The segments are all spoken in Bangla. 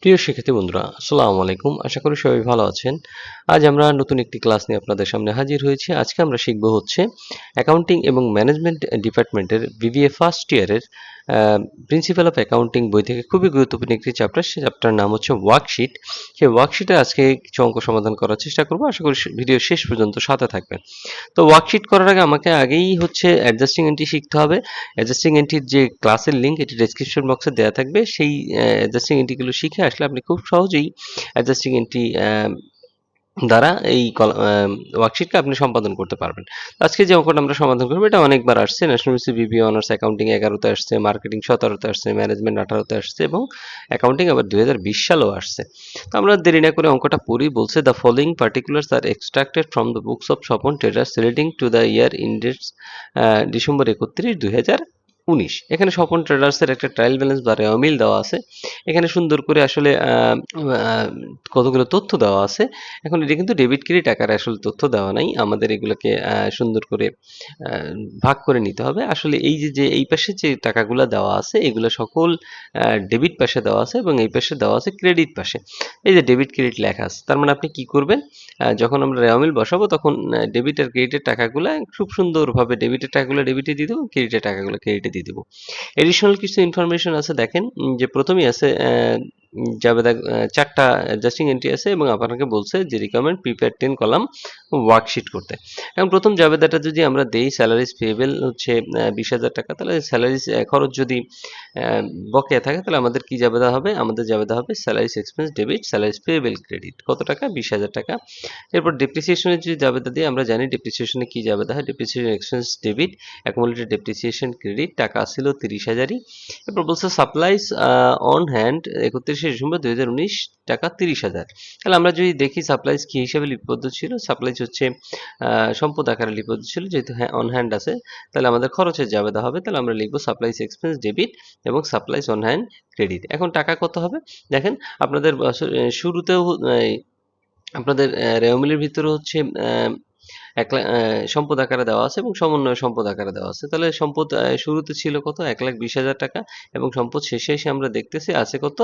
প্রিয় শিক্ষার্থী বন্ধুরা, আসসালামু আলাইকুম। আশা করি সবাই ভালো আছেন। আজ আমরা নতুন একটি ক্লাস নিয়ে আপনাদের সামনে হাজির হয়েছি। আজকে আমরা শিখব হচ্ছে অ্যাকাউন্টিং এবং ম্যানেজমেন্ট ডিপার্টমেন্টের বিবিএ ফার্স্ট ইয়ারের প্রিন্সিপাল অফ অ্যাকাউন্টিং বই থেকে খুবই গুরুত্বপূর্ণ একটি চ্যাপ্টার। সেই চ্যাপ্টার নাম হচ্ছে ওয়ার্কশিট। সেই ওয়ার্কশিটে আজকে কিছু অঙ্ক সমাধান করার চেষ্টা করব। আশা করি ভিডিও শেষ পর্যন্ত সাথে থাকবেন। তো ওয়ার্কশিট করার আগে আমাকে আগেই হচ্ছে অ্যাডজাস্টিং এন্ট্রি শিখতে হবে। অ্যাডজাস্টিং এন্ট্রির যে ক্লাসের লিঙ্ক এটি ডেসক্রিপশন বক্সে দেওয়া থাকবে। সেই অ্যাডজাস্টিং এন্ট্রিগুলো শিখে আসলে আপনি খুব সহজেই অ্যাডজাস্টিং এন্ট্রি দ্বারা এই ওয়ার্কশিটটা আপনি সম্পাদন করতে পারবেন। আজকে যে অঙ্কটা আমরা সমাধান করবো এটা অনেকবার আসছে। National university BBA honours accounting 11তে আসছে, মার্কেটিং 17তে আসছে, ম্যানেজমেন্ট 18তে আসছে এবং অ্যাকাউন্টিং আবার 2020 সালেও আসছে। তো আমরা দেরি না করে অঙ্কটা পড়ি। বলছে the following particulars are extracted from the books of Swapan traders relating to the year ended December 31, 2019। এখানে স্বপন ট্রেডার্সের একটা ট্রায়াল ব্যালেন্স বা রেওয়ামিল দেওয়া আছে। এখানে সুন্দর করে আসলে কতগুলো তথ্য দেওয়া আছে। এখন এটা কিন্তু ডেবিট ক্রেডিট আকারে আসলে তথ্য দেওয়া নাই। আমাদের এগুলোকে সুন্দর করে ভাগ করে নিতে হবে। আসলে এই যে এই পাশে যে টাকাগুলা দেওয়া আছে এগুলো সকল ডেবিট পাশে দেওয়া আছে এবং এই পাশে দেওয়া আছে ক্রেডিট পাশে। এই যে ডেবিট ক্রেডিট লেখা আছে। তার মানে আপনি কি করবেন? যখন আমরা রেওয়ামিল বসাবো তখন ডেবিট আর ক্রেডিটের টাকাগুলা খুব সুন্দরভাবে ডেবিটের টাকাগুলো ডেবিটে দিয়ে দেবো, ক্রেডিটের টাকাগুলো ক্রেডিটে দিয়ে দেবো। এডিশনাল কিছু ইনফরমেশন আছে দেখেন, যে প্রথমেই আছে জাবেদা 4টা অ্যাডজাস্টিং এন্ট্রি আছে এবং আপনাকে বলছে যে রিকমেন্ড প্রিপেয়ার 10 কলাম ওয়ার্কশিট করতে। এখন প্রথম জাবেদাটা যদি আমরা দেই স্যালারিজ পেয়েবল হচ্ছে 20,000 টাকা, তাহলে স্যালারিজ খরচ যদি বকেয়া থাকে তাহলে আমাদের কি জাবেদা হবে? আমাদের জাবেদা হবে salaries expense debit, salaries payable credit. কত টাকা? 20,000 টাকা। এরপর ডেপ্রিসিয়েশনের যদি জাবেদা দিই, আমরা জানি ডেপ্রিসিয়েশনে কি জাবেদা হয়? Depreciation expense debit, accumulated depreciation credit, টাকা ছিল 30,000ই। এরপর বলছে সাপ্লাইজ অন হ্যান্ড 31শে ডিসেম্বর 2019 টাকা 30,000। তাহলে আমরা যদি দেখি সাপ্লাইজ কি হিসাবে লিপিবদ্ধ ছিল? সাপ্লাইজ হচ্ছে সম্পদ আকারে লিপিবদ্ধ ছিল, যেহেতু অন হ্যান্ড আছে তাহলে আমাদের খরচের জাবেদা হবে। তাহলে আমরা লিখবো সাপ্লাইজ এক্সপেন্স ডেবিট এবং সাপ্লাইজ অন হ্যান্ড ক্রেডিট। এখন টাকা কত হবে? দেখেন আপনাদের শুরুতেও আপনাদের রেওমিলের ভিতরে হচ্ছে সম্পদ আকারে দেওয়া আছে এবং সমন্বয় সম্পদ আকারে দেওয়া আছে। তাহলে সম্পদ শুরুতে ছিল কত? 1,20,000 টাকা এবং সম্পদ শেষে এসে আমরা দেখতেছি আছে কত?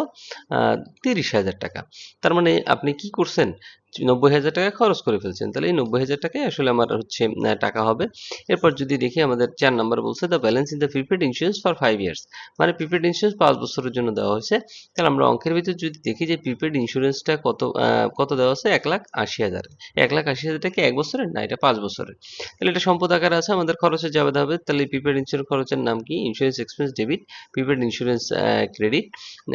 30,000 টাকা। তার মানে আপনি কি করছেন? 90,000 টাকা খরচ করে ফেলছেন। তাহলে এই 90,000 টাকাই আসলে আমার হচ্ছে টাকা হবে। এরপর যদি দেখি আমাদের 4 নাম্বার বলছে the balance in the prepaid insurance for 5 years. মানে প্রিপেইড ইন্স্যুরেন্স 5 বছরের জন্য দেওয়া হয়েছে। তাহলে আমরা অঙ্কের ভিতর যদি দেখি যে প্রিপেইড ইন্স্যুরেন্সটা কত দেওয়া আছে? 1,80,000। 1,80,000 টাকা কি 1 বছরের? না, এটা 5 বছরের। তাহলে এটা সম্পদ আকারে আছে, আমাদের খরচের জাবেদা হবে। তাহলে প্রিপেইড ইন্স্যুরেন্স খরচের নাম কি? Insurance expense debit, prepaid insurance credit.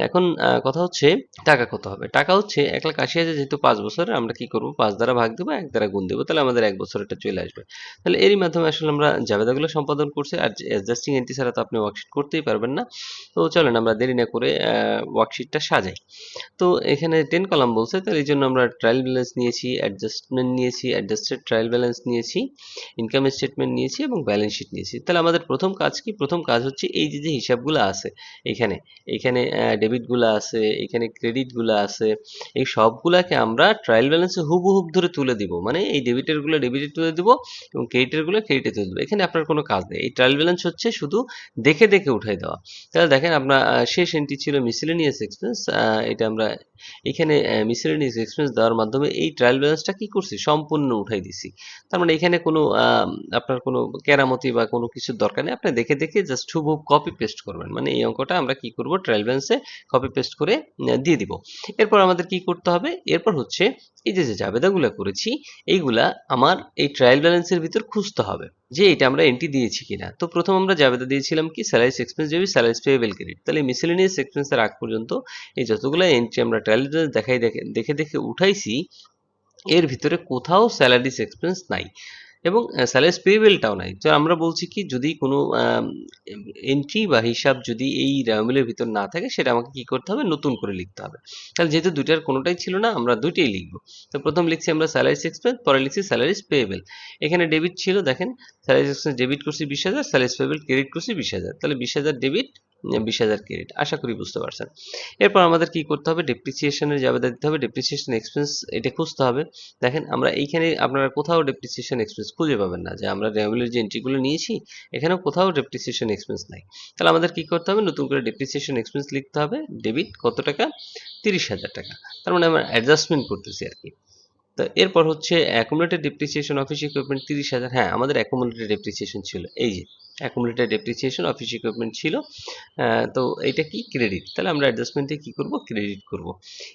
এখন কথা হচ্ছে টাকা কত হবে? টাকা হচ্ছে 1,80,000, যেহেতু 5 বছরের আমরা কি করব? 5 দ্বারা ভাগ দেবো, 1 দ্বারা গুণ দেবো। তাহলে আমাদের 1 বছরেরটা চলে আসবে। তাহলে এরই মাধ্যমে আসলে আমরা জাবেদাগুলো সম্পাদন করছি। আর অ্যাডজাস্টিং এন্ট্রি ছাড়া তো আপনি ওয়ার্কশিট করতেই পারবেন না। তো চলেন আমরা দেরি না করে ওয়ার্কশিটটা সাজাই। তো এখানে 10 কলাম বলছে, তাহলে এই জন্য আমরা ট্রায়াল ব্যালেন্স নিয়েছি, অ্যাডজাস্টমেন্ট নিয়েছি, অ্যাডজাস্টেড ট্রায়াল ব্যালেন্স নিয়েছি, ইনকাম স্টেটমেন্ট নিয়েছি এবং ব্যালেন্স শিট নিয়েছি। তাহলে আমাদের প্রথম কাজ কি? প্রথম কাজ হচ্ছে এই যে হিসাবগুলো আছে এখানে, এখানে ডেবিটগুলো আছে, এখানে ক্রেডিটগুলো আছে, এই সবগুলাকে আমরা ট্রায়াল ব্যালেন্সে হুবহুব ধরে তুলে দিব। মানে এই ডেবিটেরগুলো ডেবিটে তুলে দিব এবং ক্রেডিটেরগুলো ক্রেডিটে তুলে দেবো। এখানে আপনার কোনো কাজ নেই। এই ট্রায়াল ব্যালেন্স হচ্ছে শুধু দেখে দেখে উঠাই দেওয়া। তাহলে দেখেন আপনার শেষ এন্ট্রি ছিল মিসেলেনিয়াস এক্সপেন্স। এটা আমরা এখানে মিসেলেনিয়াস এক্সপেন্স দেওয়ার মাধ্যমে এই ট্রায়াল ব্যালেন্সটা কি করছি? সম্পূর্ণ উঠাই দিছি। তার মানে এখানে কোনো আপনার কোনো কেরামতি বা কোনো কিছুর দরকার নেই। আপনি দেখে দেখে জাস্ট হুবহুব কপি পেস্ট করবেন। মানে এই অঙ্কটা আমরা কি করব? ট্রায়াল ব্যালেন্সে কপি পেস্ট করে দিয়ে দিব। এরপর আমাদের কি করতে হবে? এরপর হচ্ছে এই যে জাবেদাগুলো করেছি এইগুলা আমার এই ট্রায়াল ব্যালেন্সের ভিতর খুঁজতে হবে যে এটা আমরা এন্ট্রি দিয়েছি কিনা। তো প্রথম আমরা জাবেদা দিয়েছিলাম কি? Salaries expense debit, salaries payable credit. তাহলে মিসেলেনিয়াস এক্সপেন্সের আগ পর্যন্ত এই যতগুলো এন্ট্রি আমরা ট্রায়াল ব্যালেন্স দেখে দেখে উঠাইছি এর ভিতরে কোথাও স্যালারিজ এক্সপেন্স নাই এবং স্যালারিজ পেয়েবলটাও নাই। তো আমরা বলছি কি, যদি কোনো এন্ট্রি বা হিসাব যদি এই রেওয়ামিলের ভিতর না থাকে সেটা আমাকে কি করতে হবে? নতুন করে লিখতে হবে। তাহলে যেহেতু দুইটার কোনোটাই ছিল না আমরা দুইটাই লিখবো। তো প্রথম লিখছি আমরা স্যালারিজ এক্সপেন্স, পরে লিখছি স্যালারিজ পেয়েবল। এখানে ডেবিট ছিল, দেখেন স্যালারিজ এক্সপেন্স ডেবিট করছি 20,000, স্যালারিজ পেয়েবল ক্রেডিট করছি 20,000। তাহলে 20,000 ডেবিট 20,000 ক্রেডিট। আশা করি বুঝতে পারছেন। এরপর আমাদের কি করতে হবে, ডেপ্রিসিয়েশনের জাবেদা দিতে হবে, ডেপ্রিসিয়েশন এক্সপেন্স এটা খুঁজতে হবে। দেখেন আমরা এইখানে আপনারা কোথাও ডেপ্রিসিয়েশন এক্সপেন্স খুঁজে পাবেন না, যে আমরা রেগুলার যে এন্ট্রিগুলো নিয়েছি এখানেও কোথাও ডেপ্রিসিয়েশন এক্সপেন্স নাই। তাহলে আমাদের কি করতে হবে, নতুন করে ডেপ্রিসিয়েশন এক্সপেন্স লিখতে হবে, ডেবিট কত টাকা, 30,000 টাকা। তার মানে আমরা অ্যাডজাস্টমেন্ট করতেছি আর কি। তো এরপর হচ্ছে অ্যাকুমুলেটেড ডেপ্রিসিয়েশন অফিস ইকুইপমেন্ট 30,000। হ্যাঁ, আমাদের অ্যাকুমুলেটেড ডেপ্রিসিয়েশন ছিল, এই যে অ্যাকুমুলেটেড ডেপ্রিসিয়েশন অফিস ইকুইপমেন্ট ছিল। তো এটা কি ক্রেডিট, তাহলে আমরা অ্যাডজাস্টমেন্টে কি করব, ক্রেডিট করব।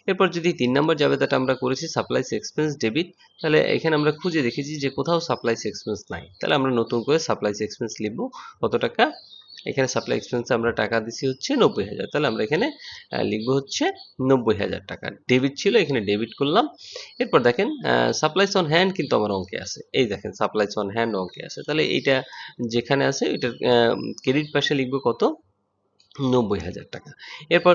এরপর যদি 3 নম্বর জাবেদাটা আমরা করেছি সাপ্লাইস এক্সপেন্স ডেবিট, তাহলে এখানে আমরা খুঁজে দেখেছি যে কোথাও সাপ্লাইস এক্সপেন্স নাই, তাহলে আমরা নতুন করে সাপ্লাইস এক্সপেন্স লিখব, কত টাকা, এখানে সাপ্লাই এক্সপেন্সে আমরা টাকা দিছি হচ্ছে 90,000, তাহলে আমরা এখানে লিখবো হচ্ছে 90,000 টাকা। ডেবিট ছিল, এখানে ডেবিট করলাম। এরপর দেখেন সাপ্লাইস অন হ্যান্ড কিন্তু আমার অঙ্কে আছে, এই দেখেন সাপ্লাইস অন হ্যান্ড অঙ্কে আছে, তাহলে এইটা যেখানে আছে ওইটার ক্রেডিট পাশে লিখবো কত, 90,000 টাকা। এরপর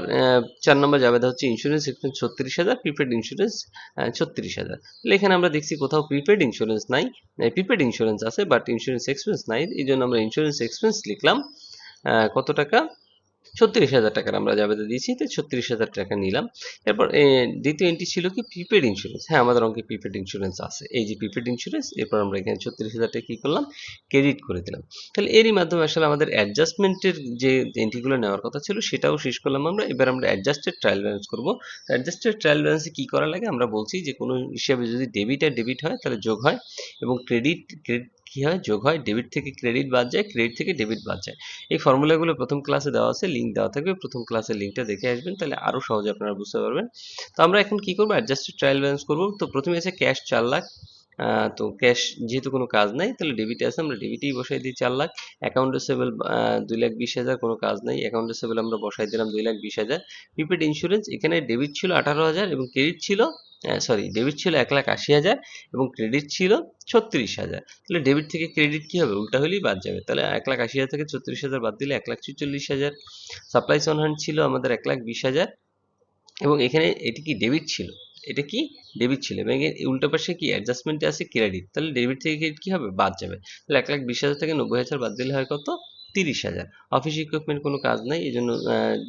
4 নম্বর জাবেদা হচ্ছে ইন্স্যুরেন্স এক্সপেন্স 36,000, প্রিপেড ইন্স্যুরেন্স 36,000। তাহলে এখানে আমরা দেখছি কোথাও প্রিপেড ইন্স্যুরেন্স নাই, প্রিপেড ইন্স্যুরেন্স আছে বাট ইন্স্যুরেন্স এক্সপেন্স নাই, এই জন্য আমরা ইন্স্যুরেন্স এক্সপেন্স লিখলাম কত টাকা, 36,000 টাকার আমরা জাবেদা দিয়েছি, তো 36,000 টাকা নিলাম। এরপর দ্বিতীয় এন্ট্রি ছিল কি প্রিপেড ইন্স্যুরেন্স, হ্যাঁ আমাদের অঙ্কে প্রিপেড ইন্স্যুরেন্স আছে, এই যে প্রিপেড ইন্স্যুরেন্স, এরপর আমরা এখানে 36,000 টাকা কি করলাম, ক্রেডিট করে দিলাম। তাহলে এরই মাধ্যমে আসলে আমাদের অ্যাডজাস্টমেন্টের যে এন্ট্রিগুলো নেওয়ার কথা ছিল সেটাও শেষ করলাম আমরা। এবার আমরা অ্যাডজাস্টেড ট্রায়াল ব্যালেন্স করবো। অ্যাডজাস্টেড ট্রায়াল ব্যালেন্সে কি করা লাগে, আমরা বলছি যে কোনো হিসাবে যদি ডেবিট আর ডেবিট হয় তাহলে যোগ হয়, এবং ক্রেডিট কি হয়, যোগ হয়, ডেবিট থেকে ক্রেডিট বাদ যায়, ক্রেডিট থেকে ডেবিট বাদ যায়। এই ফর্মুলাগুলো প্রথম ক্লাসে দেওয়া আছে, লিঙ্ক দেওয়া থাকবে, প্রথম ক্লাসের লিঙ্কটা দেখে আসবেন, তাহলে আরও সহজে আপনারা বুঝতে পারবেন। তো আমরা এখন কি করবো, অ্যাডজাস্টেড ট্রায়াল ব্যালেন্স করবো। তো প্রথমে আছে ক্যাশ 4 লাখ, তো ক্যাশ যেহেতু কোনো কাজ নাই তাহলে ডেবিটে আছে, আমরা ডেবিটেই বসাই দিই 4 লাখ। অ্যাকাউন্ট রিসিভেবল 2,20,000, কোনো কাজ নাই, অ্যাকাউন্ট রিসিভেবল আমরা বসাই দিলাম 2,20,000। প্রিপেড ইন্স্যুরেন্স, এখানে ডেবিট ছিল 18,000 এবং ক্রেডিট ছিল সরি ডেবিট ছিল 1,80,000 এবং ক্রেডিট ছিল 36,000। তাহলে ডেবিট থেকে ক্রেডিট কি হবে, উল্টা হলেই বাদ যাবে, তাহলে 1,80,000 থেকে 36,000 বাদ দিলে 1,46,000। সাপ্লাইস অন হ্যান্ড ছিল আমাদের 1,20,000 এবং এখানে এটি কি ডেবিট ছিল, এটা কি ডেবিট ছিল, এবং উল্টো পাশে কি অ্যাডজাস্টমেন্টে আছে ক্রেডিট, তাহলে ডেবিট থেকে ক্রেডিট কি হবে, বাদ যাবে। তাহলে 1,20,000 থেকে 90,000 বাদ দিলে হয় কত, 30,000। অফিস ইকুইপমেন্ট কোনো কাজ নাই, এই জন্য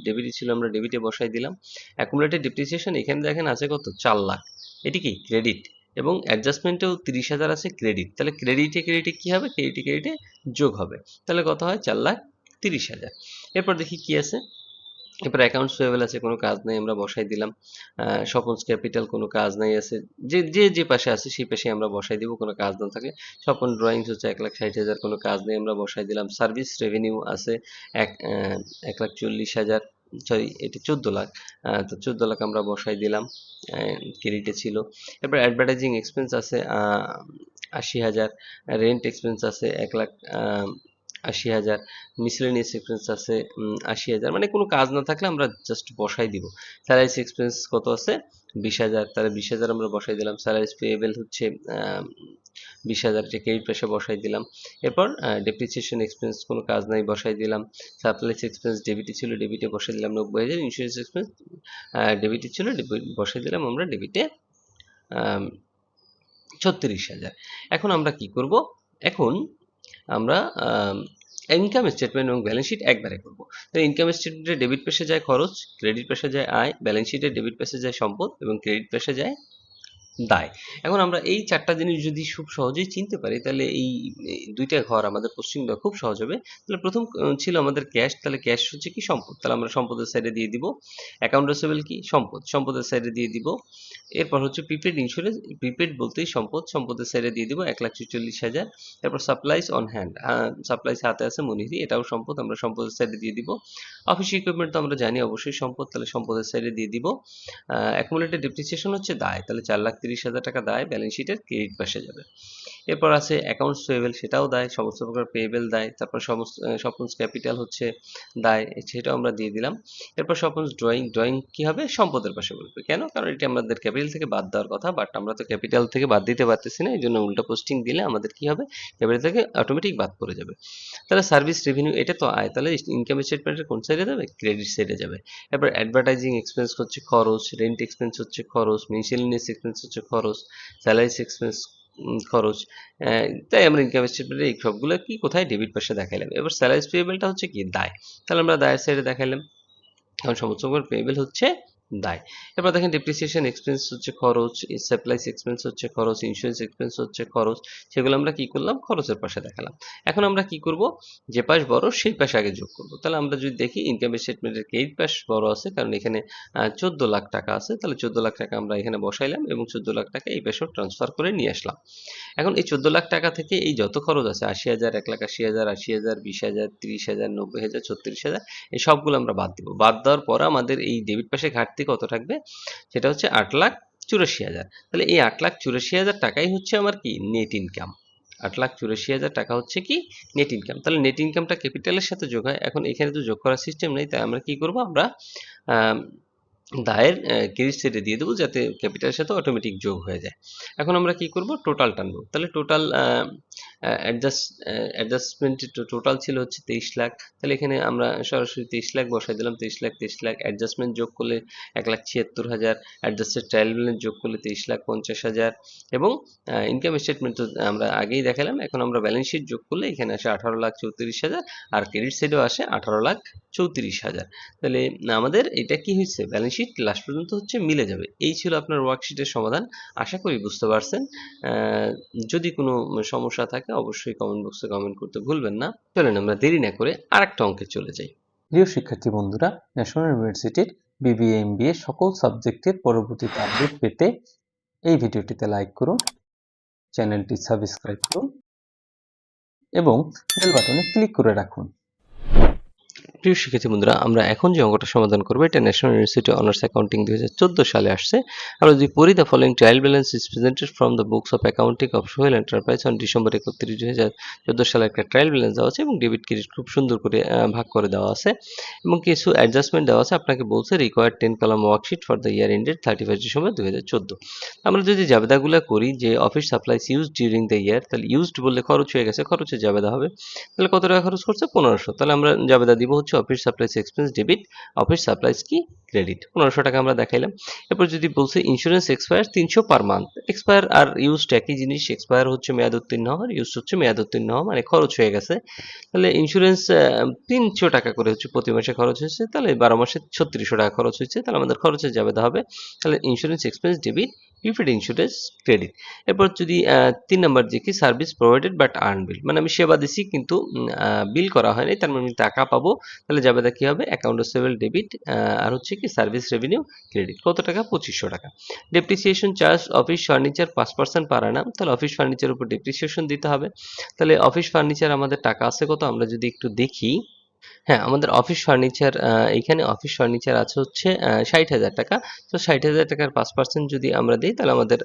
ডেবিট ছিল, আমরা ডেবিটে বসাই দিলাম। অ্যাকুমুলেটেড ডেপ্রিসিয়েশন এখানে দেখেন আছে কত, 4 লাখ, এটি কি ক্রেডিট, এবং অ্যাডজাস্টমেন্টেও 30,000 আছে ক্রেডিট, তাহলে ক্রেডিটে ক্রেডিটে কি হবে, ক্রেডিটে ক্রেডিটে যোগ হবে, তাহলে কত হয়, 4,30,000। এরপর দেখি কি আছে, এরপর অ্যাকাউন্টস পেয়েবল আছে, কোনো কাজ নাই, আমরা বসাই দিলাম। স্বপনস ক্যাপিটাল কোনো কাজ নাই আছে, যে পাশে আছে সেই পাশে আমরা বসাই দিব, কোনো কাজ না থাকলে। স্বপন ড্রয়িংস হচ্ছে 1,60,000, কোনো কাজ নেই, আমরা বসাই দিলাম। সার্ভিস রেভিনিউ আছে 1,40,000, সরি এটা 14 লাখ, তো 14 লাখ আমরা বসাই দিলাম, ক্রেডিটে ছিল। এরপর অ্যাডভার্টাইজিং এক্সপেন্স আছে 80,000, রেন্ট এক্সপেন্স আছে 1,80,000, মিসেলেনিয়াস এক্সপেন্স আছে 80,000, মানে কোনো কাজ না থাকলে আমরা জাস্ট বসাই দিব। স্যালারিস এক্সপেন্স কত আছে, 20,000, তাহলে 20,000 আমরা বসাই দিলাম। স্যালারিস পেয়েবল হচ্ছে 20,000, এটা ক্রেডিট পাশে বসাই দিলাম। এরপর ডেপ্রিসিয়েশন এক্সপেন্স কোনো কাজ নাই, বসাই দিলাম। সাপ্লাইস এক্সপেন্স ডেবিটে ছিল, ডেবিটে বসাই দিলাম 90,000। ইন্স্যুরেন্স এক্সপেন্স ডেবিটে ছিল, বসাই দিলাম আমরা ডেবিটে 36,000। এখন আমরা কি করব, এখন আমরা ইনকাম স্টেটমেন্ট এবং ব্যালেন্স শিট একবারে করব। তো ইনকাম স্টেটমেন্টে ডেবিট পেশে যায় খরচ, ক্রেডিট পেশে যায় আয়, ব্যালেন্স শিটে ডেবিট পেশে যায় সম্পদ এবং ক্রেডিট পেশে যায় দায়। এখন আমরা এই 4টা জিনিস যদি খুব সহজেই চিনতে পারি তাহলে এই দুইটা ঘর আমাদের কোশ্চেন দেওয়া খুব সহজ হবে। তাহলে প্রথম ছিল আমাদের ক্যাশ, তাহলে ক্যাশ হচ্ছে কি সম্পদ, তাহলে আমরা সম্পদের সাইডে দিয়ে দিব। অ্যাকাউন্ট রিসিভেবল কি সম্পদ, সম্পদের সাইডে দিয়ে দিব। এরপর হচ্ছে প্রিপেড ইন্স্যুরেন্স, প্রিপেড বলতেই সম্পদ, সম্পদের সাইডে দিয়ে দিব 1,46,000। এরপর সাপ্লাইস অন হ্যান্ড, সাপ্লাইস হাতে আছে মনিহারি, এটাও সম্পদ, আমরা সম্পদের সাইডে দিয়ে দিব। অফিস ইকুইপমেন্ট তো আমরা জানি অবশ্যই সম্পদ, তাহলে সম্পদের সাইডে দিয়ে দিব। অ্যাকুমুলেটেড ডেপ্রিসিয়েশন হচ্ছে দায়, তাহলে 4,30,000 টাকা দায় ব্যালেন্স শিটের ক্রেডিট পাশে যাবে। এরপর আছে অ্যাকাউন্টস পেয়েবল, সেটাও দায়, সমস্ত প্রকার পেয়েবল দায়। তারপর সমস্ত স্বপনস ক্যাপিটাল হচ্ছে দায়, সেটাও আমরা দিয়ে দিলাম। এরপর স্বপনস ড্রয়িং, ড্রয়িং কি হবে, সম্পদের পাশে বলবে, কেন, কারণ এটি আমাদের ক্যাপিটাল থেকে বাদ দেওয়ার কথা, বাট আমরা তো ক্যাপিটাল থেকে বাদ দিতে পারতেছি না, এই জন্য উল্টা পোস্টিং দিলে আমাদের কি হবে, ক্যাপিটাল থেকে অটোমেটিক বাদ পড়ে যাবে। তাহলে সার্ভিস রেভিনিউ এটা তো আয়, তাহলে ইনকাম স্টেটমেন্টের কোন সাইডে যাবে, ক্রেডিট সাইডে যাবে। এরপর অ্যাডভার্টাইজিং এক্সপেন্স হচ্ছে খরচ, রেন্ট এক্সপেন্স হচ্ছে খরচ, মিসেলেনিয়াস এক্সপেন্স হচ্ছে খরচ, স্যালারিস এক্সপেন্স খরচ। তাই আমরা ইনকাম স্টেটমেন্টে এই সবগুলো কি কোথায় ডেবিট পাশে দেখাইলাম। এবার স্যালারি পেয়েবলটা হচ্ছে কি দায়, তাহলে আমরা দায়ের সাইডে দেখাইলাম। এখন সমস্ত পেয়েবল হচ্ছে দায়। এরপর দেখেন ডেপ্রিসিয়েশন এক্সপেন্স হচ্ছে খরচ, সাপ্লাইস এক্সপেন্স হচ্ছে খরচ, ইন্স্যুরেন্স এক্সপেন্স হচ্ছে খরচ। সেগুলো আমরা কি করলাম খরচের পাশে দেখালাম। এখন আমরা কি করব, যে পাশ বড় সেই পাশে আগে যোগ করব। তাহলে আমরা যদি দেখি ইনকাম স্টেটমেন্টের ক্রেডিট পাশ বড় আছে, কারণ এখানে 14 লাখ টাকা আছে, তাহলে 14 লাখ টাকা আমরা এখানে বসাইলাম এবং 14 লাখ টাকা এই পাশেও ট্রান্সফার করে নিয়ে আসলাম। এখন এই 14 লাখ টাকা থেকে এই যত খরচ আছে 80,000, 1,80,000, 80,000, 20,000, 30,000, 90,000, 36,000, এই সবগুলো আমরা বাদ দিব। বাদ দেওয়ার পর আমাদের এই ডেবিট পাশে ঘাটতি কত থাকবে, সেটা হচ্ছে 8,84,000। তাহলে এই 8,84,000 টাকাই হচ্ছে আমার কি নেট ইনকাম। 8,84,000 টাকা হচ্ছে কি নেট ইনকাম। তাহলে নেট ইনকামটা ক্যাপিটালের সাথে যোগ হয়। এখন এখানে তো যোগ করার সিস্টেম নেই, তাই আমরা কি করব, আমরা দায়ের ক্রেডিট সাইডে দিয়ে দেবো, যাতে ক্যাপিটালের সাথে অটোমেটিক যোগ হয়ে যায়। এখন আমরা কি করব, টোটাল টানবো। তাহলে টোটাল অ্যাডজাস্টমেন্ট টোটাল ছিল হচ্ছে 23 লাখ। তাহলে এখানে আমরা সরাসরি 23 লাখ বসাই দিলাম। 23 লাখ 23 লাখ অ্যাডজাস্টমেন্ট যোগ করলে 1,76,000, অ্যাডজাস্টেড ট্রায়াল ব্যালেন্স যোগ করলে 23,50,000 এবং ইনকাম স্টেটমেন্ট তো আমরা আগেই দেখালাম। এখন আমরা ব্যালেন্স শিট যোগ করলে এখানে আসে 18,34,000 আর ক্রেডিট সাইডেও আসে 18,34,000। তাহলে আমাদের এটা কি হয়েছে, ব্যালেন্স শিট লাস্ট পর্যন্ত হচ্ছে মিলে যাবে। এই ছিল আপনার ওয়ার্কশিটের সমাধান। আশা করি বুঝতে পারছেন। যদি কোনো সমস্যা থাকে অবশ্যই কমেন্ট বক্সে কমেন্ট করতে ভুলবেন না। চলেন আমরা দেরি না করে আরেকটা অঙ্কে চলে যাই। প্রিয় শিক্ষার্থী বন্ধুরা, ন্যাশনাল ইউনিভার্সিটির বিবিএ এমবিএ সকল সাবজেক্টের পরবর্তীতে আপডেট পেতে এই ভিডিওটিতে লাইক করুন, চ্যানেলটি সাবস্ক্রাইব করুন এবং বেল বাটনে ক্লিক করে রাখুন। প্রিয় শিক্ষার্থী বন্ধুরা, আমরা এখন যে অঙ্কটা সমাধান করবো এটা ন্যাশনাল ইউনিভার্সিটি অনার্স অ্যাকাউন্টিং 2014 সালে আসছে। আমরা যদি পড়ি, the following trial balance is presented from the books of accounting of Sohel enterprise on December 31, 2014 সালে একটা ট্রায়াল ব্যালেন্স দেওয়া আছে এবং ডেবিট ক্রেডিট খুব সুন্দর করে ভাগ করে দেওয়া আছে এবং কিছু অ্যাডজাস্টমেন্ট দেওয়া আছে। আপনাকে বলছে required 10 column worksheet for the year ended 31 December 2014। আমরা যদি জাবেদাগুলো করি যে office supplies use during the year, তাহলে ইউজড বললে খরচ হয়ে গেছে, খরচের জাবেদা হবে। তাহলে কত টাকা খরচ করছে, 1500। তাহলে আমরা জাবেদা দিব হচ্ছে office supplies expense debit, office supplies কি ক্রেডিট, 1500 টাকা আমরা দেখাইলাম। এরপর যদি বলছে insurance expire 300 per month, expire are used একই জিনিস, এক্সপায়ার হচ্ছে মেয়াদ উত্তীর্ণ হওয়ার, ইউজ হচ্ছে মেয়াদ উত্তীর্ণ হওয়া, মানে খরচ হয়ে গেছে। তাহলে ইন্স্যুরেন্স 300 টাকা করে হচ্ছে প্রতি মাসে খরচ হয়েছে, তাহলে 12 মাসে 3600 টাকা খরচ হয়েছে। তাহলে আমাদের খরচের জাবেদা হবে, তাহলে insurance expense debit, prepaid insurance credit. এরপর যদি 3 নাম্বার দেখি সার্ভিস প্রোভাইডেড বাট আর্ন বিল, মানে আমি সেবা দিছি কিন্তু বিল করা হয়নি, তার মানে আমি টাকা পাবো। তাহলে জাবেদা কি হবে, অ্যাকাউন্ট রিসিভেবল ডেবিট আর হচ্ছে কি সার্ভিস রেভিনিউ ক্রেডিট। কত টাকা, 2500 টাকা। ডেপ্রিসিয়েশন চার্জ অফিস ফার্নিচার 5% পার আনাম, তাহলে অফিস ফার্নিচার উপর ডেপ্রিসিয়েশন দিতে হবে। তাহলে অফিস ফার্নিচার আমাদের টাকা আছে কত, আমরা যদি একটু দেখি। হ্যাঁ, আমাদের অফিস ফার্নিচার এইখানে অফিস ফার্নিচার আছে হচ্ছে 60,000 টাকা। তো 60,000 টাকার 5% যদি আমরা দিই, তাহলে আমাদের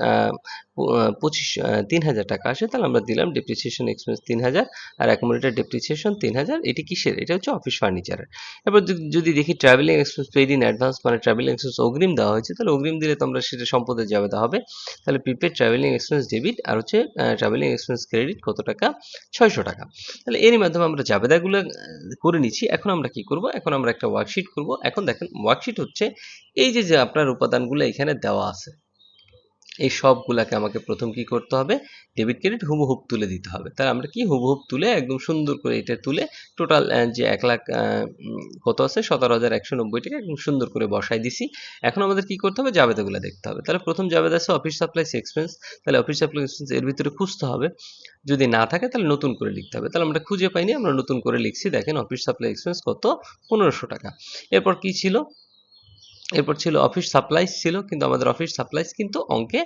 3,000 টাকা আসে। তাহলে আমরা দিলাম ডেপ্রিসিয়েশন এক্সপেন্স 3,000 আর অ্যাকুমুলেটেড ডেপ্রিসিয়েশন 3,000। এটি কিসের, এটা হচ্ছে অফিস ফার্নিচারের। এবার যদি দেখি travelling expense paid in advance, মানে ট্রাভেলিং এক্সপেন্স অগ্রিম দেওয়া হয়েছে, তাহলে অগ্রিম দিলে তো আমরা সেটা সম্পদের জাবেদা হবে। তাহলে প্রিপেড ট্রাভেলিং এক্সপেন্স ডেবিট আর হচ্ছে ট্রাভেলিং এক্সপেন্স ক্রেডিট কত টাকা, 600 টাকা। তাহলে এরই মাধ্যমে আমরা জাবেদাগুলো করে নিচ্ছি। এখন আমরা কি করব, এখন আমরা একটা ওয়ার্কশিট করব। এখন দেখেন ওয়ার্কশিট হচ্ছে এই যে আপনার উপাদানগুলো এখানে দেওয়া আছে, এই সবগুলাকে আমাকে প্রথম কি করতে হবে, ডেবিট ক্রেডিট হুবহুব তুলে দিতে হবে। তাহলে আমরা কি হুবহুব তুলে একদম সুন্দর করে এটা তুলে টোটাল যে 1 লাখ কত আছে 17,190 টাকা একদম সুন্দর করে বসাই দিছি। এখন আমাদের কি করতে হবে, জাবেদাগুলো দেখতে হবে। তাহলে প্রথম জাবেদা আছে অফিস সাপ্লাইস এক্সপেন্স, তাহলে অফিস সাপ্লাই এক্সপেন্স এর ভিতরে খুঁজতে হবে, যদি না থাকে তাহলে নতুন করে লিখতে হবে। তাহলে আমরা খুঁজে পাইনি, আমরা নতুন করে লিখছি। দেখেন অফিস সাপ্লাই এক্সপেন্স কত, 1500 টাকা। এরপর কি ছিল, এরপর ছিল অফিস সাপ্লাইস ছিল, কিন্তু আমাদের অফিস সাপ্লাইস কিন্তু অঙ্কে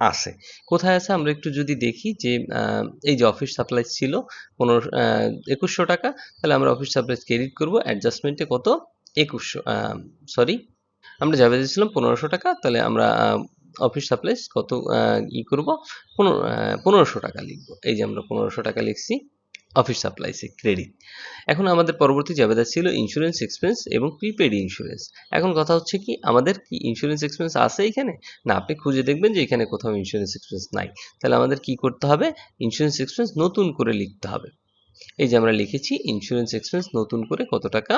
আছে। কোথায় আছে আমরা একটু যদি দেখি যে এই যে অফিস সাপ্লাইস ছিল 2100 টাকা। তাহলে আমরা অফিস সাপ্লাইস ক্রেডিট করব, অ্যাডজাস্টমেন্টে কত, 2100, সরি আমরা যাবে দিয়েছিলাম 1500 টাকা। তাহলে আমরা অফিস সাপ্লাইস কত করব, 1500 টাকা লিখব। এই যে আমরা 1500 টাকা লিখছি অফিস সাপ্লাইসে ক্রেডিট। এখন আমাদের পরবর্তী জাবেদা ছিল ইন্স্যুরেন্স এক্সপেন্স এবং প্রিপেড ইন্স্যুরেন্স। এখন কথা হচ্ছে কি, আমাদের কি ইন্স্যুরেন্স এক্সপেন্স আছে এখানে, না আপনি খুঁজে দেখবেন যে এখানে কোথাও ইন্স্যুরেন্স এক্সপেন্স নাই। তাহলে আমাদের কি করতে হবে, ইন্স্যুরেন্স এক্সপেন্স নতুন করে লিখতে হবে। এই যে আমরা লিখেছি ইন্স্যুরেন্স এক্সপেন্স নতুন করে কত টাকা,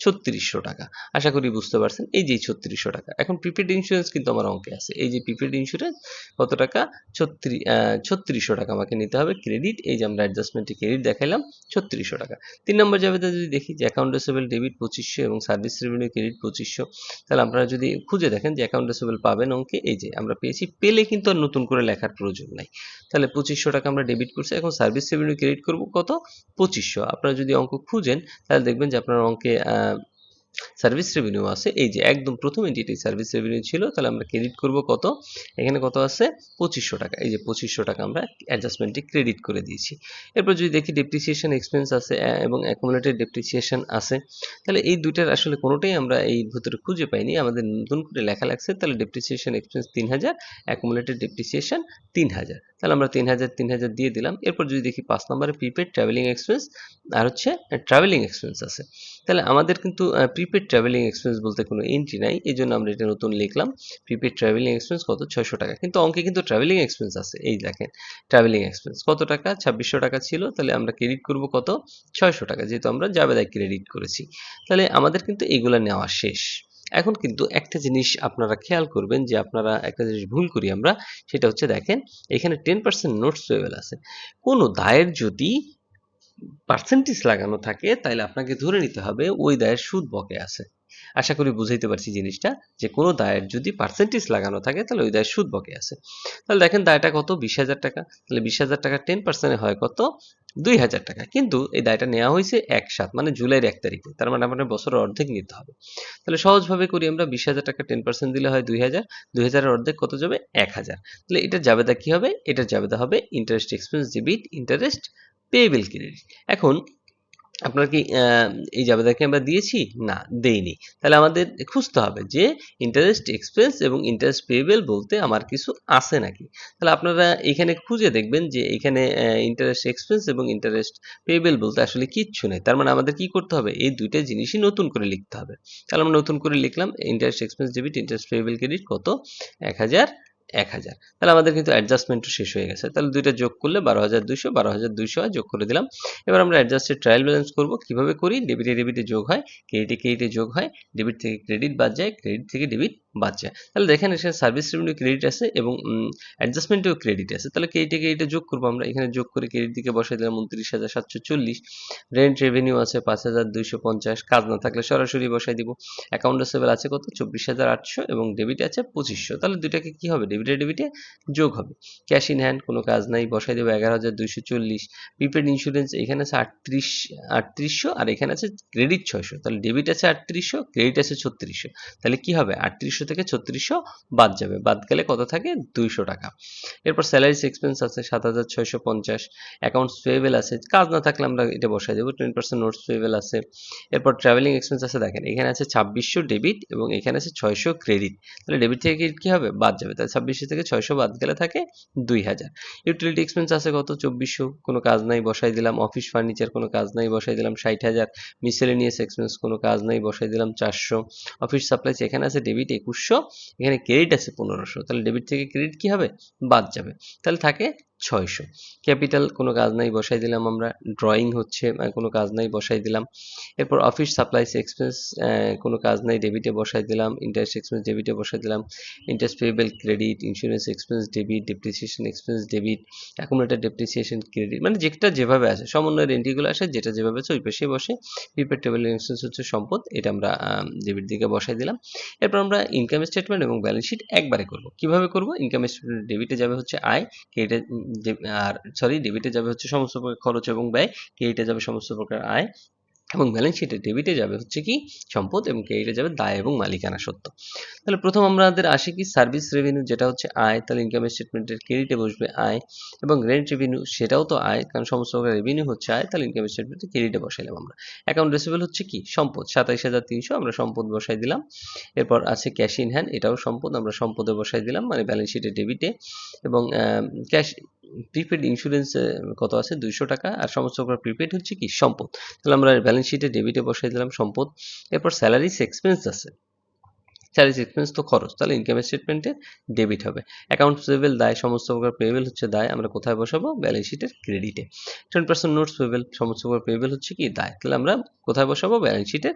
3600 টাকা। আশা করি বুঝতে পারছেন। এই যে 3600 টাকা। এখন প্রিপেইড ইন্স্যুরেন্স কিন্তু আমার অঙ্কে আছে। এই যে প্রিপেইড ইন্স্যুরেন্স কত টাকা? 3600 টাকা আমাকে নিতে হবে ক্রেডিট। এই যে আমরা অ্যাডজাস্টমেন্টে ক্রেডিট দেখাইলাম 3600 টাকা। 3 নম্বর জাবেদা যদি দেখি যে অ্যাকাউন্ট রিসিভেবল ডেবিট 2500 এবং সার্ভিস রেভিনিউ ক্রেডিট 2500। তাহলে আপনারা যদি খুঁজে দেখেন যে অ্যাকাউন্ট রিসিভেবল পাবেন অঙ্কে, এই যে আমরা পেয়েছি। পেলে কিন্তু আর নতুন করে লেখার প্রয়োজন নাই। তাহলে 2500 টাকা আমরা ডেবিট করছি। এখন সার্ভিস রেভিনিউ ক্রেডিট করব কত? 2500। আপনারা যদি অঙ্ক খুঁজেন তাহলে দেখবেন যে আপনার অঙ্কে সার্ভিস রেভিনিউ আছে। এই যে একদম প্রথম এন্টিটি সার্ভিস রেভিনিউ ছিল, তাহলে আমরা ক্রেডিট করব কত? এখানে কত আছে? 2500 টাকা। এই যে 2500 টাকা আমরা অ্যাডজাস্টমেন্টে ক্রেডিট করে দিয়েছি। এরপর যদি দেখি ডেপ্রিসিয়েশন এক্সপেন্স আছে এবং অ্যাকুমুলেটেড ডেপ্রিসিয়েশন আছে। তাহলে এই দুইটার আসলে কোনোটাই আমরা এই ভিতরে খুঁজে পাইনি, আমাদের নতুন করে লেখা লাগছে। তাহলে ডেপ্রিসিয়েশন এক্সপেন্স 3000, অ্যাকুমুলেটেড ডেপ্রিসিয়েশন 3000। তাহলে আমরা 3000 দিয়ে দিলাম। এরপর যদি দেখি 5 নম্বরে প্রিপেড ট্রাভেলিং এক্সপেন্স আর হচ্ছে ট্রাভেলিং এক্সপেন্স আছে। তাহলে আমাদের কিন্তু প্রিপেড ট্রাভেলিং এক্সপেন্স বলতে কোনো এন্ট্রি নাই, এই জন্য আমরা এটা নতুন লিখলাম। প্রিপেড ট্রাভেলিং এক্সপেন্স কত? 600 টাকা। কিন্তু অঙ্কে কিন্তু ট্রাভেলিং এক্সপেন্স আছে। এই দেখেন ট্রাভেলিং এক্সপেন্স কত টাকা? 2600 টাকা ছিল। তাহলে আমরা ক্রেডিট করব কত? 600 টাকা, যেহেতু আমরা জাবেদায় ক্রেডিট করেছি। তাহলে আমাদের কিন্তু এগুলা নেওয়া শেষ। এখন কিন্তু একটা জিনিস আপনারা খেয়াল করবেন যে আপনারা একটা জিনিস ভুল করি আমরা, সেটা হচ্ছে দেখেন এখানে 10% নোটস পেয়েবল আছে। কোনো দায়ের যদি পার্সেন্টেজ লাগানো থাকে তাহলে আপনাকে ধরে নিতে হবে ওই দায়ের সুদ বকে আছে। আশা করি বুঝাইতে পারছি জিনিসটা, যে কোনো দায়ের যদি পার্সেন্টেজ লাগানো থাকে তাহলে ওই দায়ের সুদ বকে আছে। তাহলে দেখেন দায়টা কত? 20,000 টাকা। তাহলে 20,000 টাকা 10% হয় কত? 2,000 টাকা। কিন্তু এই দায়টা নেওয়া হয়েছে 1/7 মানে জুলাইয়ের 1 তারিখে। তার মানে আপনার বছরের অর্ধেক নিতে হবে। তাহলে সহজভাবে করি আমরা, 20,000 টাকা 10% দিলে হয় 2,000, 2,000 এর অর্ধেক কত যাবে? 1,000। তাহলে এটার জাবেদা কি হবে? এটার জাবেদা হবে interest expense debit interest payable credit. এখন আপনার কি এই জাবেদা কি আমরা দিয়েছি? না, দেইনি। তাহলে আমাদের খুঁজতে হবে যে ইন্টারেস্ট এক্সপেন্স এবং ইন্টারেস্ট পেয়েবল বলতে আমার কিছু আছে নাকি। তাহলে আপনারা এখানে খুঁজে দেখবেন যে এখানে ইন্টারেস্ট এক্সপেন্স এবং ইন্টারেস্ট পেয়েবল বলতে আসলে কিচ্ছু নেই। তার মানে আমাদের কি করতে হবে? এই দুইটা জিনিসই নতুন করে লিখতে হবে। তাহলে আমরা নতুন করে লিখলাম interest expense debit interest payable credit কত? 1,000, 1,000। তাহলে আমাদের কিন্তু অ্যাডজাস্টমেন্টও শেষ হয়ে গেছে। তাহলে দুইটা যোগ করলে 12,200, 12,200 যোগ করে দিলাম। এবার আমরা অ্যাডজাস্টেড ট্রায়াল ব্যালেন্স করব। কিভাবে করি? ডেবিটে ডেবিটে যোগ হয়, ক্রেডিটে ক্রেডিটে যোগ হয়, ডেবিট থেকে ক্রেডিট বাদ যায়, ক্রেডিট থেকে ডেবিট বাদ যায়। তাহলে দেখেন এখানে সার্ভিস রেভিনিউ ক্রেডিট আছে এবং অ্যাডজাস্টমেন্টেও ক্রেডিট আছে। তাহলে ক্রেডিটে ক্রেডিটে যোগ করবো আমরা। এখানে যোগ করে ক্রেডিট দিকে বসাই দিলাম 29,740। রেন্ট রেভিনিউ আছে 5,250। কাজ না থাকলে সরাসরি বসাই দিব। অ্যাকাউন্ট রিসিভেবল আছে কত? 24,800 এবং ডেবিটে আছে 2500। তাহলে দুইটাকে কি হবে? ডেবিটে ডেবিটে যোগ হবে। ক্যাশ ইন হ্যান্ড কোনো কাজ নাই, বসাই দেবো 11,240। প্রিপেড ইন্স্যুরেন্স এখানে আছে 3800 আর এখানে আছে ক্রেডিট 600। তাহলে ডেবিট আছে 3800, ক্রেডিট আছে 3600। তাহলে কি হবে? 3800 থেকে 3600 বাদ যাবে। বাদ গেলে কত থাকে? 200 টাকা। এরপর স্যালারিস এক্সপেন্স আছে 7,650। অ্যাকাউন্টস পেয়েবল আছে, কাজ না থাকলে আমরা এটা বসাই দেবো। 10% নোটস পেয়েবল আছে। এরপর ট্রাভেলিং এক্সপেন্স আছে, দেখেন এখানে আছে 2600 ডেবিট এবং এখানে আছে 600 ক্রেডিট। তাহলে ডেবিট থেকে ক্রেডিট কি হবে? বাদ যাবে। তাহলে 2600 থেকে 600 বাদ গেলে থাকে 2000। ইউটিলিটি এক্সপেন্স আছে কত? 2400, কোনো কাজ নাই, বসাই দিলাম। অফিস ফার্নিচার কোনো কাজ নাই, বসাই দিলাম 60,000। মিসেলেনিয়াস এক্সপেন্স কোনো কাজ নাই, বসাই দিলাম 400। অফিস সাপ্লাইস এখানে আছে ডেবিট 2100, এখানে ক্রেডিট আছে 1500। তাহলে ডেবিট থেকে ক্রেডিট কি হবে? বাদ যাবে। তাহলে থাকে 600। ক্যাপিটাল কোনো কাজ নাই, বসাই দিলাম আমরা। ড্রয়িং হচ্ছে কোনো কাজ নাই, বসাই দিলাম। এরপর অফিস সাপ্লাইস এক্সপেন্স কোনো কাজ নাই, ডেবিটে বসাই দিলাম। ইন্টারেস্ট এক্সপেন্স ডেবিটে বসাই দিলাম। Interest payable credit, insurance expense debit, depreciation expense debit, accumulated depreciation credit, মানে যেটা যেভাবে আছে সমন্বয়ের এন্ট্রিগুলো আসে, যেটা যেভাবে আছে ওই পাশে বসে। প্রিপেড ট্রাভেলিং এক্সপেন্স হচ্ছে সম্পদ, এটা আমরা ডেবিট দিকে বসাই দিলাম। এরপর আমরা ইনকাম স্টেটমেন্ট এবং ব্যালেন্স শিট একবারে করব। কিভাবে করব? ইনকাম স্টেটমেন্ট ডেবিটে যাবে হচ্ছে আয়, ক্রেডিটে আর ডেবিটে যাবে হচ্ছে সমস্ত প্রকার খরচ এবং ব্যয়, ক্রেডিটে যাবে সমস্ত প্রকার আয় এবং ব্যালেন্স শিটে ডেবিটে যাবে হচ্ছে কি? সম্পদ এবং ক্রেডিটে যাবে দায় এবং মালিকানা সত্ত্ব। তাহলে প্রথম আমাদের আসে কি? সার্ভিস রেভিনিউ, যেটা হচ্ছে আয়। তাহলে ইনকাম স্টেটমেন্টের ক্রেডিটে বসবে আয়, এবং রেন্ট রেভিনিউ সেটাও তো আয়, কারণ সমস্ত প্রকার রেভিনিউ হচ্ছে আয়। তাহলে ইনকাম স্টেটমেন্টে ক্রেডিটে বসাইলাম আমরা। অ্যাকাউন্ট রিসিভেবল হচ্ছে কি? সম্পদ, 27,300 আমরা সম্পদ বসাই দিলাম। এরপর আছে ক্যাশ ইন হ্যান্ড, এটাও সম্পদ, আমরা সম্পদে বসাই দিলাম, মানে ব্যালেন্স শিটে ডেবিটে। এবং ক্যাশ প্রিপেড ইন্স্যুরেন্স কত আছে? 200 টাকা, আর সমস্ত প্রকার প্রিপেড হচ্ছে কি? সম্পদ। তাহলে আমরা ব্যালেন্স শিটে ডেবিটে বসাই দিলাম সম্পদ। এরপর স্যালারিস এক্সপেন্স আছে, স্যালারিস এক্সপেন্স তো খরচ, তাহলে ইনকাম স্টেটমেন্টে ডেবিট হবে। অ্যাকাউন্টস পেয়েবল দায়, সমস্ত প্রকার পেয়েবল হচ্ছে দায়, আমরা কোথায় বসাবো? ব্যালেন্স শিটের ক্রেডিটে। 10% নোটস পেয়েবল, সমস্ত প্রকার পেয়েবল হচ্ছে কি? দায়, তাহলে আমরা কোথায় বসাবো? ব্যালেন্স শিটের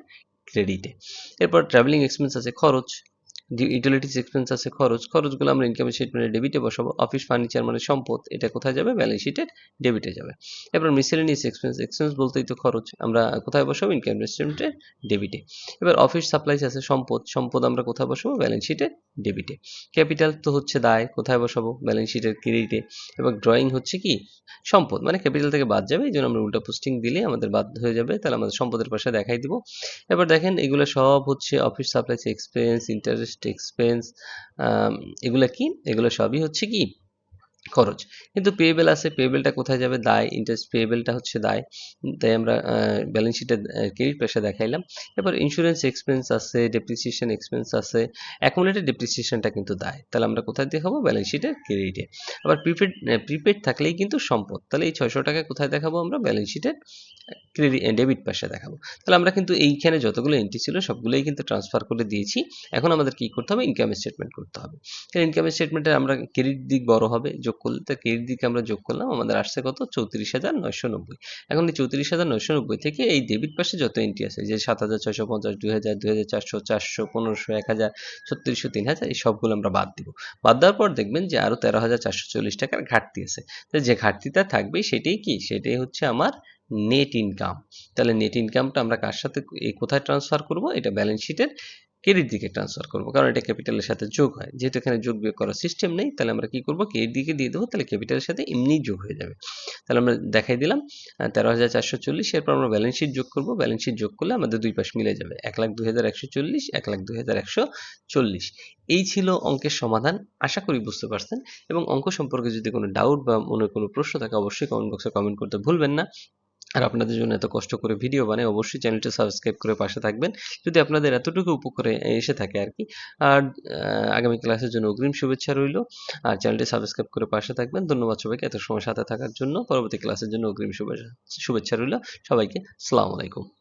ক্রেডিটে। এরপর ট্রাভেলিং এক্সপেন্স আছে খরচ, ইউটিলিটিস এক্সপেন্স আছে খরচ, খরচগুলো আমরা ইনকাম স্টেটমেন্টে ডেবিটে বসাবো। অফিস ফার্নিচার মানে সম্পদ, এটা কোথায় যাবে? ব্যালেন্স শিটের ডেবিটে যাবে। এরপর মিসেলেনিয়াস এক্সপেন্স, এক্সপেন্স বলতেই তো খরচ, আমরা কোথায় বসাবো? ইনকাম স্টেটমেন্টের ডেবিটে। এবার অফিস সাপ্লাইস আছে সম্পদ, সম্পদ আমরা কোথায় বসাবো? ব্যালেন্স শিটের ডেবিটে। ক্যাপিটাল তো হচ্ছে দায়, কোথায় বসাবো? ব্যালেন্স শিটের ক্রেডিটে। এবং ড্রয়িং হচ্ছে কি? সম্পদ, মানে ক্যাপিটাল থেকে বাদ যাবে, এই জন্য আমরা উল্টা পোস্টিং দিলে আমাদের বাদ হয়ে যাবে, তাহলে আমাদের সম্পদের পাশে দেখাই দিব। এবার দেখেন এগুলো সব হচ্ছে office supplies expense, interest expense, এগুলা কি? এগুলো সবই হচ্ছে কি? খরচ। কিন্তু পেয়েবেল আছে, পেয়েবেলটা কোথায় যাবে? দায়, ইন্টারেস্ট পেয়েবেলটা হচ্ছে দায়, তাই আমরা ব্যালেন্স শিটের ক্রেডিট পাশে দেখাইলাম। এবার ইন্স্যুরেন্স এক্সপেন্স আছে, ডেপ্রিসিয়েশন এক্সপেন্স আছে, অ্যাকুমুলেটেড ডেপ্রিসিয়েশনটা কিন্তু দায়, তাহলে আমরা কোথায় দেখাবো? ব্যালেন্স শিটের ক্রেডিটে। আবার প্রিপেড থাকলেই কিন্তু সম্পদ, তাহলে এই 600 টাকা কোথায় দেখাবো আমরা? ব্যালেন্স শিটের ডেবিট পাশে দেখাবো। তাহলে আমরা কিন্তু এইখানে যতগুলো এন্ট্রি ছিল সবগুলোই কিন্তু ট্রান্সফার করে দিয়েছি। এখন আমাদের কি করতে হবে? ইনকাম স্টেটমেন্ট করতে হবে। ইনকাম স্টেটমেন্টে আমরা ক্রেডিট দিক বড় হবে, যোগ করলে তার ক্রেডিট দিকে আমরা যোগ করলাম, আমাদের আসছে কত? 34,990। এখন এই 34,990 থেকে এই ডেবিট পাশে যত এন্ট্রি আছে, যে 7,650, 2,000, 2,400, 400, 1,500, 1,000, 3,600, 3,000, এই সবগুলো আমরা বাদ দিব। বাদ দেওয়ার পর দেখবেন যে আরো 13,440 টাকার ঘাটতি আছে। তো যে ঘাটতিটা থাকবে সেটাই কি? সেটাই হচ্ছে আমার নেট ইনকাম। তাহলে নেট ইনকামটা আমরা কার সাথে কোথায় ট্রান্সফার করব? এটা ব্যালেন্স শিটের ক্রেডিট দিকে ট্রান্সফার করব, কারণ এটা ক্যাপিটালের সাথে যোগ হয়। যেহেতু এখানে যোগ বিয়োগ করার সিস্টেম নেই, তাহলে আমরা কি করব? ক্রেডিট দিকে দিয়ে দেবো, তাহলে ক্যাপিটালের সাথে এমনিই যোগ হয়ে যাবে। তাহলে আমরা দেখাই দিলাম 13,440। এরপর আমরা ব্যালেন্স শিট যোগ করব, ব্যালেন্স শিট যোগ করলে আমাদের দুই পাশ মিলে যাবে, 1,02,140, 1,02,140। এই ছিল অঙ্কের সমাধান। আশা করি বুঝতে পারছেন। এবং অঙ্ক সম্পর্কে যদি কোনো ডাউট বা মনে কোনো প্রশ্ন থাকে অবশ্যই কমেন্ট বক্সে কমেন্ট করতে ভুলবেন না। আর আপনাদের জন্য এত কষ্ট করে ভিডিও বানাই, অবশ্যই চ্যানেলটা সাবস্ক্রাইব করে পাশে থাকবেন যদি আপনাদের এতটুকু উপকারে এসে থাকে আর কি। আর আগামী ক্লাসের জন্য অগ্রিম শুভেচ্ছা রইল। আর চ্যানেলটি সাবস্ক্রাইব করে পাশে থাকবেন। ধন্যবাদ সবাইকে এত সময় সাথে থাকার জন্য। পরবর্তী ক্লাসের জন্য অগ্রিম শুভেচ্ছা রইল সবাইকে। আসসালামু আলাইকুম।